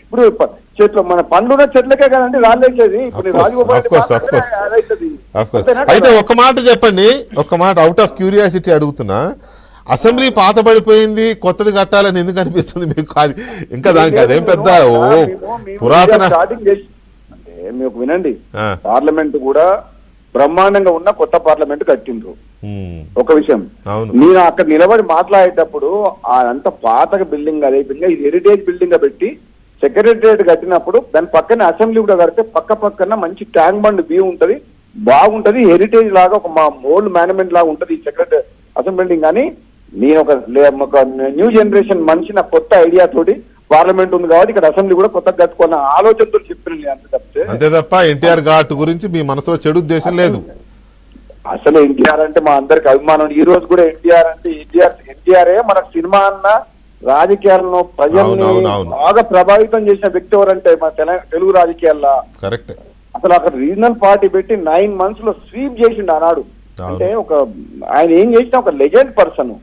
ఇప్పుడు చెట్లు మన పండ్లున్న చెట్లకే కదండి రాళ్ళేసేది. ఇప్పుడు రాజగోపాల్ అయితే ఒక మాట చెప్పండి, ఒక మాట అవుట్ ఆఫ్ క్యూరియాసిటీ అడుగుతున్నా, అసెంబ్లీ పాతబడిపోయింది కొత్తది కట్టాలని ఎందుకు అనిపిస్తుంది మీకు? అది ఇంకా దానికి అదేం పెద్ద పురాతన స్టార్టింగ్ చేసి అంటే మీకు వినండి, పార్లమెంట్ కూడా బ్రహ్మాండంగా ఉన్న కొత్త పార్లమెంట్ కట్టిండ్రు. ఒక విషయం, నేను అక్కడ నిలబడి మాట్లాడేటప్పుడు అంత పాత బిల్డింగ్ అదే బిల్డింగ్ ఇది హెరిటేజ్ బిల్డింగ్ గా పెట్టి సెక్రటరియట్ కట్టినప్పుడు దాని పక్కన అసెంబ్లీ కూడా కడితే పక్కన మంచి ట్యాంక్ బండ్ వ్యూ ఉంటది, బాగుంటది, హెరిటేజ్ లాగా ఒక మా ఓల్డ్ మేనేజ్మెంట్ లాగా ఉంటది ఈ సెక్రటరీ అసెంబ్లీ బిల్డింగ్. కానీ నేను ఒక న్యూ జనరేషన్ మనిషి నా కొత్త ఐడియా తోటి పార్లమెంట్ ఉంది కాబట్టి ఇక్కడ అసెంబ్లీ కూడా కొత్తగా కట్టుకున్న ఆలోచనతో చెప్పిన అంతే తప్ప ఎన్టీఆర్ ఘాట్ గురించి మీ మనసులో చెడు ఉద్దేశం లేదు. అసలు ఎన్టీఆర్ అంటే మా అందరికి అభిమానం. ఈ రోజు కూడా ఎన్టీఆర్ అంటే ఎన్టీఆరే మన సినిమా అన్న రాజకీయాలను ప్రజల్ని బాగా ప్రభావితం చేసిన వ్యక్తి ఎవరంటే మన తెలుగు రాజకీయాల్లో కరెక్ట్. అసలు అక్కడ రీజనల్ పార్టీ పెట్టి 9 months లో స్వీప్ చేసిండు ఆనాడు. అంటే ఒక ఆయన ఏం చేసినా ఒక లెజెండ్ పర్సన్.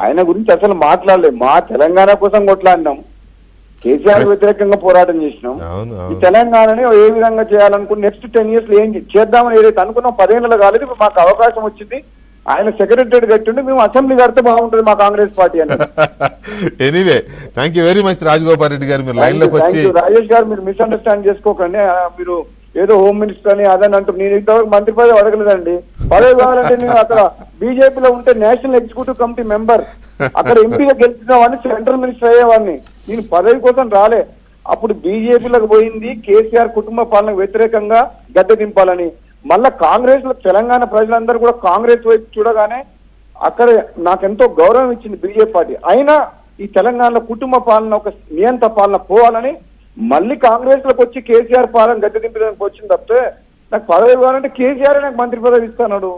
ఆయన గురించి అసలు మాట్లాడలేదు. మా తెలంగాణ కోసం కొట్లాడినాం, కేసీఆర్ వ్యతిరేకంగా పోరాటం చేసినాం. ఈ తెలంగాణని ఏ విధంగా చేయాలనుకుని నెక్స్ట్ 10 years లో ఏం చేద్దామని ఏదైతే అనుకున్నాం 10 ఏళ్ళలో కాలేదు. ఇప్పుడు మాకు అవకాశం వచ్చింది, ఆయన సెక్రటరీ కట్టిండి, మేము అసెంబ్లీ కడితే బాగుంటుంది మా కాంగ్రెస్ పార్టీ అని. Anyway thank you very much Rajagopal Reddy గారు, మీరు లైన్ లోకి వచ్చి. రాజేష్ గారు మీరు మిస్అండర్స్టాండ్ చేసుకోకండి. మీరు ఏదో హోమ్ మినిస్టర్ అని అదని అంటూ నేను ఇంతవరకు మంత్రి పదవి అడగలేదండి. పదవి కావాలంటే నేను అక్కడ బీజేపీలో ఉంటే నేషనల్ ఎగ్జిక్యూటివ్ కమిటీ మెంబర్, అక్కడ ఎంపీగా గెలిచిన వాడిని సెంట్రల్ మినిస్టర్ అయ్యేవాడిని. నేను పదవి కోసం రాలే. అప్పుడు బీజేపీలకు పోయింది కేసీఆర్ కుటుంబ పాలనకు వ్యతిరేకంగా గద్దె దింపాలని. మళ్ళా కాంగ్రెస్ లో తెలంగాణ ప్రజలందరూ కూడా కాంగ్రెస్ వైపు చూడగానే అక్కడ నాకెంతో గౌరవం ఇచ్చింది బీజేపీ పార్టీ. అయినా ఈ తెలంగాణలో కుటుంబ పాలన ఒక నియంత్ర పాలన పోవాలని మళ్ళీ కాంగ్రెస్ లోకి వచ్చి కేసీఆర్ పాలన గద్దె దింపడానికి వచ్చింది తప్పితే నాకు పదవి కావాలంటే కేసీఆర్ నాకు మంత్రి పదవి ఇస్తున్నాడు.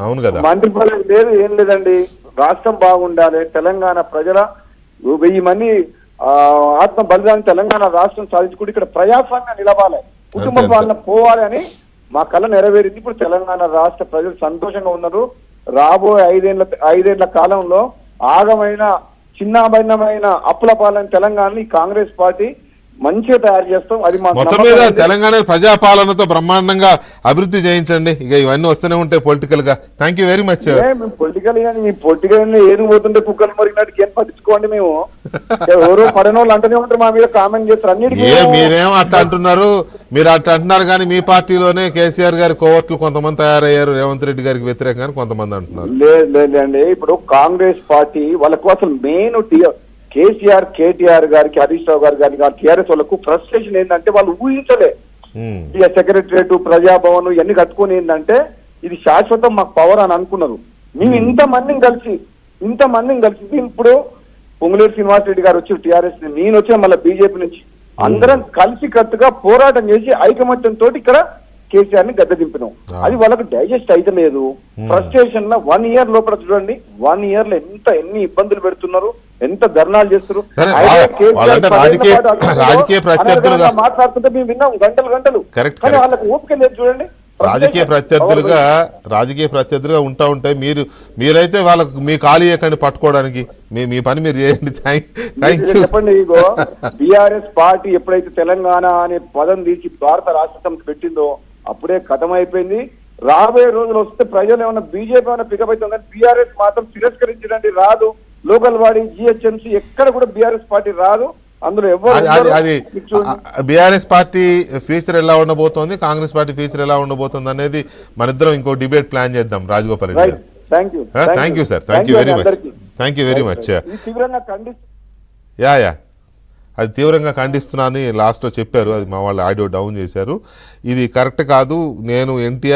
అవును కదా, మంత్రి పదవి లేదు, ఏం లేదండి. రాష్ట్రం బాగుండాలి, తెలంగాణ ప్రజల 1000 మంది ఆత్మ బలిదానం తెలంగాణ రాష్ట్రం సాధించుకుంటే ఇక్కడ ప్రజాస్వామ్యం నిలవాలి, కుటుంబ పాలన పోవాలి అని మా కళ నెరవేరింది. ఇప్పుడు తెలంగాణ రాష్ట్ర ప్రజలు సంతోషంగా ఉన్నారు. రాబోయే 5 ఏళ్ల కాలంలో ఆగమైన చిన్నాభిన్నమైన అప్పుల పాలన తెలంగాణని కాంగ్రెస్ పార్టీ మంచిగా తయారు చేస్తాం. అది మొత్తం మీద తెలంగాణ ప్రజాపాలనతో బ్రహ్మాండంగా అభివృద్ధి చేయించండి. ఇక ఇవన్నీ వస్తూనే ఉంటాయి పొలిటికల్ గా. Thank you very much. Political కానీ మీ పొలిటికల్ ఏది పోతుంటే కుక్కలు మరిగినట్టు ఏం పట్టించుకోండి. మేము ఎవరో పడనోళ్ళు అంటూనే ఉంటారు, మా మీద కామెంట్ చేస్తారు అన్నిటికీ. మీరేం అట్లా అంటున్నారు, మీరు అట్లా అంటున్నారు కానీ మీ పార్టీలోనే కేసీఆర్ గారి కోవర్ట్లు కొంతమంది తయారయ్యారు, రేవంత్ రెడ్డి గారికి వ్యతిరేకంగా కొంతమంది అంటున్నారు. లేదండి, ఇప్పుడు కాంగ్రెస్ పార్టీ వాళ్ళకు అసలు మెయిన్ కేసీఆర్ కేటీఆర్ గారికి హరీష్ రావు గారు కానీ టీఆర్ఎస్ వాళ్ళకు ఫ్రస్ట్రేషన్ ఏంటంటే వాళ్ళు ఊహించలే సెక్రటరియట్ ప్రజాభవన్ ఇవన్నీ కట్టుకుని ఏంటంటే ఇది శాశ్వతం మాకు పవర్ అని అనుకున్నారు. మేము ఇంతమందిని కలిసి ఇప్పుడు పొంగులేరు శ్రీనివాసరెడ్డి గారు వచ్చి టీఆర్ఎస్, నేను వచ్చి మళ్ళీ బీజేపీ నుంచి అందరం కలిసి కట్టుగా పోరాటం చేసి ఐకమత్యంతో ఇక్కడ కేసీఆర్ ని గద్దె దింపినాం. అది వాళ్ళకి డైజెస్ట్ అయితే లేదు. ఫ్రస్ట్రేషన్ లో 1 year లోపల చూడండి, 1 year లో ఎన్ని ఇబ్బందులు పెడుతున్నారు, ఎంత ధర్నాలు చేస్తారు. మాట్లాడుతుంటే మేము విన్నాం గంటలు, కానీ వాళ్ళకి ఓపిక లేదు చూడండి. రాజకీయ ప్రత్యర్థులుగా ఉంటాయి. మీరైతే వాళ్ళకు మీ ఖాళీ ఎక్కడిని పట్టుకోవడానికి మీ పని మీరు చేయండి. చెప్పండి. ఇగో బీఆర్ఎస్ పార్టీ ఎప్పుడైతే తెలంగాణ అనే పదం తీసి భారత రాష్ట్ర సమితి పెట్టిందో అప్పుడే కథం అయిపోయింది. రాబోయే రోజులు వస్తే ప్రజలు ఏమన్నా బీజేపీ ఏమైనా పికప్ అవుతుంది కానీ బీఆర్ఎస్ మాత్రం తిరస్కరించడానికి రాదు. లోకల్ బాడీ జిహెచ్ఎంసీ ఎక్కడ కూడా బీఆర్ఎస్ పార్టీ రాదు. అందులో అది బీఆర్ఎస్ పార్టీ ఫ్యూచర్ ఎలా ఉండబోతోంది, కాంగ్రెస్ పార్టీ ఫ్యూచర్ ఎలా ఉండబోతుంది అనేది మన ఇద్దరం ఇంకో డిబేట్ ప్లాన్ చేద్దాం. రాజగోపాల్ రెడ్డి గారు, thank you sir, thank you very much. Yeah అది తీవ్రంగా ఖండిస్తున్నానని లాస్ట్లో చెప్పారు. అది మా వాళ్ళు ఆడియో డౌన్ చేశారు. ఇది కరెక్ట్ కాదు. నేను ఎన్టీఆర్